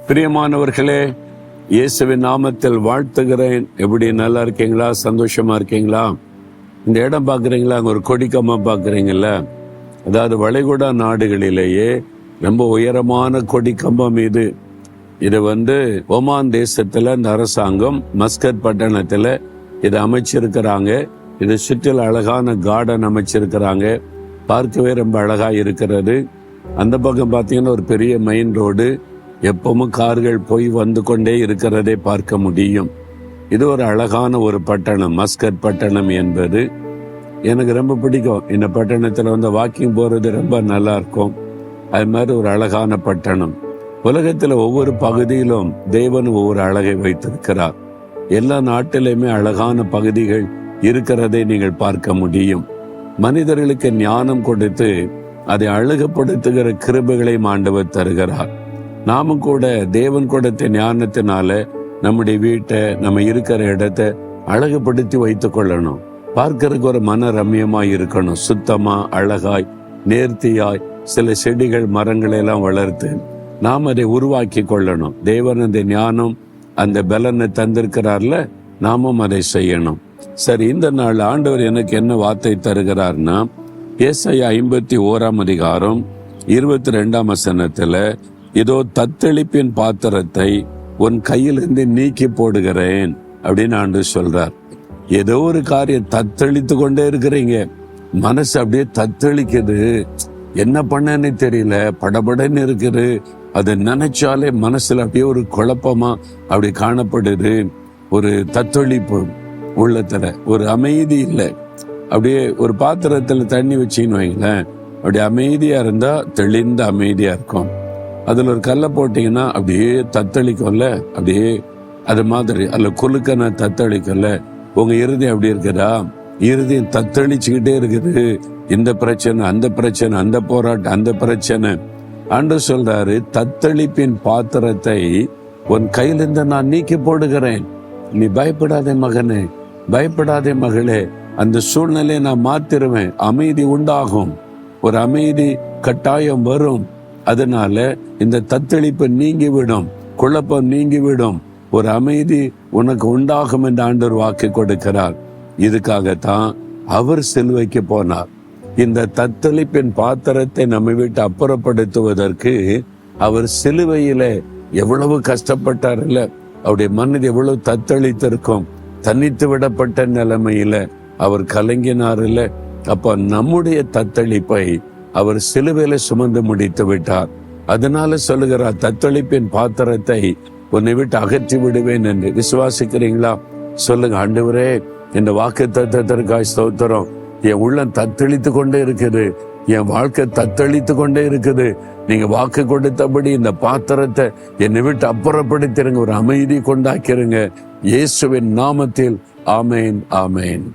பிரியமானவர்களே, இயேசுவின் நாமத்தில் வாழ்த்துகிறேன். எப்படி நல்லா இருக்கீங்களா? சந்தோஷமா இருக்கீங்களா? இந்த இடம் பாக்குறீங்களா? அங்க ஒரு கொடிக்கம்பம் பாக்குறீங்கல்ல, அதாவது வளைகுடா நாடுகளிலேயே ரொம்ப உயரமான கொடிக்கம்பம் இது. இது ஒமான் தேசத்துல இந்த அரசாங்கம் மஸ்கட் பட்டணத்துல இதை அமைச்சிருக்கிறாங்க. இது சுற்றில அழகான கார்டன் அமைச்சிருக்கிறாங்க. பார்க்கவே ரொம்ப அழகா இருக்கிறது. அந்த பக்கம் பார்த்தீங்கன்னா ஒரு பெரிய மெயின் ரோடு, எப்பவும் கார்கள் போய் வந்து கொண்டே இருக்கிறதை பார்க்க முடியும். இது ஒரு அழகான ஒரு பட்டணம், மஸ்கட் பட்டணம் என்பது எனக்கு ரொம்ப பிடிக்கும். இந்த பட்டணத்துல வாக்கிங் போறது ரொம்ப நல்லா இருக்கும். அது மாதிரி ஒரு அழகான பட்டணம். உலகத்துல ஒவ்வொரு பகுதியிலும் தேவன் ஒவ்வொரு அழகை வைத்திருக்கிறார். எல்லா நாட்டிலுமே அழகான பகுதிகள் இருக்கிறதை நீங்கள் பார்க்க முடியும். மனிதர்களுக்கு ஞானம் கொடுத்து அதை அழகுபடுத்துகிற கிருபைகளை ஆண்டவர் தருகிறார். நாமும் கூட தேவன் கொடுத்த ஞானத்தினால நம்முடைய வீட்டை, நம்ம இருக்கிற இடத்தை அழகுபடுத்தி வைத்துக் கொள்ளணும். பார்க்கறதுக்கு ஒரு மன ரம்யமாய் இருக்கணும். சுத்தமா, அழகாய், நேர்த்தியாய் சில செடிகள், மரங்களை எல்லாம் வளர்த்து நாம் அதை உருவாக்கி கொள்ளணும். தேவன் அந்த ஞானம், அந்த பலனை தந்திருக்கிறார்ல, நாமும் அதை செய்யணும். சரி, இந்த நாள் ஆண்டவர் எனக்கு என்ன வார்த்தை தருகிறார்னா, ஏசாயா 51 22 இதோ தத்தளிப்பின் பாத்திரத்தை உன் கையிலிருந்து நீக்கி போடுகிறேன் அப்படின்னு ஆண்டவர் சொல்றார். ஏதோ ஒரு காரியம் தத்தளித்து கொண்டே இருக்கிறீங்க, மனசு அப்படியே தத்தளிக்குது, என்ன பண்ணன்னு தெரியல, படபடன்னு இருக்குது. அதை நினைச்சாலே மனசுல அப்படியே ஒரு குழப்பமா அப்படி காணப்படுது. ஒரு தத்தளிப்பு உள்ளத்துல, ஒரு அமைதி இல்லை. அப்படியே ஒரு பாத்திரத்துல தண்ணி வச்சின்னு வைங்களேன், அப்படி அமைதியா இருந்தா தெளிந்த அமைதியா இருக்கும். அதுல ஒரு கல்லை போட்டீங்கன்னா அப்படியே தத்தளிக்கும்ல, அப்படியே அது மாதிரி அல்ல குலுக்கன தத்தளிக்கும்ல. உங்க இறுதி அப்படி இருக்குதா? இறுதியும் தத்தளிச்சுக்கிட்டே இருக்குது. இந்த பிரச்சனை, அந்த பிரச்சனை, அந்த போராட்டம், அந்த பிரச்சனை. ஆண்டவர் சொல்றாரு, தத்தளிப்பின் பாத்திரத்தை உன் கையிலிருந்து நான் நீக்கி போடுகிறேன். நீ பயப்படாதே மகனே, பயப்படாதே மகளே, அந்த சூழ்நிலையை நான் மாத்திருவேன். அமைதி உண்டாகும், ஒரு அமைதி கட்டாயம் வரும். அதனால இந்த தத்தளிப்பு நீங்கிவிடும், குழப்பம் நீங்கிவிடும், ஒரு அமைதி உனக்கு உண்டாகும் என்று ஆண்டவர் வாக்கு கொடுக்கிறார். இதுக்காகத்தான் அவர் சிலுவைக்கு போனார். இந்த தத்தளிப்பின் பாத்திரத்தை நம்ம விட்டு அப்புறப்படுத்துவதற்கு அவர் சிலுவையில எவ்வளவு கஷ்டப்பட்டார் இல்ல, அவருடைய மனது எவ்வளவு தத்தளித்திருக்கும். தனித்து விடப்பட்ட நிலைமையில அவர் கலங்கினார் இல்ல. அப்ப நம்முடைய தத்தளிப்பை அவர் சிலுவையில சுமந்து முடித்து விட்டார். அதனால சொல்லுகிறார், தத்தளிப்பின் பாத்திரத்தை உன்னை விட்டு அகற்றி விடுவேன் என்று. விசுவாசிக்கிறீங்களா? சொல்லுங்க, ஆண்டவரே இந்த வாக்கு தத்தத்திற்காய் ஸ்தோத்திரம். என் உள்ளம் தத்தளித்து கொண்டே இருக்குது, என் வாழ்க்கை தத்தளித்து கொண்டே இருக்குது. நீங்க வாக்கு கொடுத்தபடி இந்த பாத்திரத்தை என்னை விட்டு அப்புறப்படுத்திருங்க, ஒரு அமைதி கொண்டாக்கிறங்க. இயேசுவின் நாமத்தில் ஆமேன், ஆமேன்.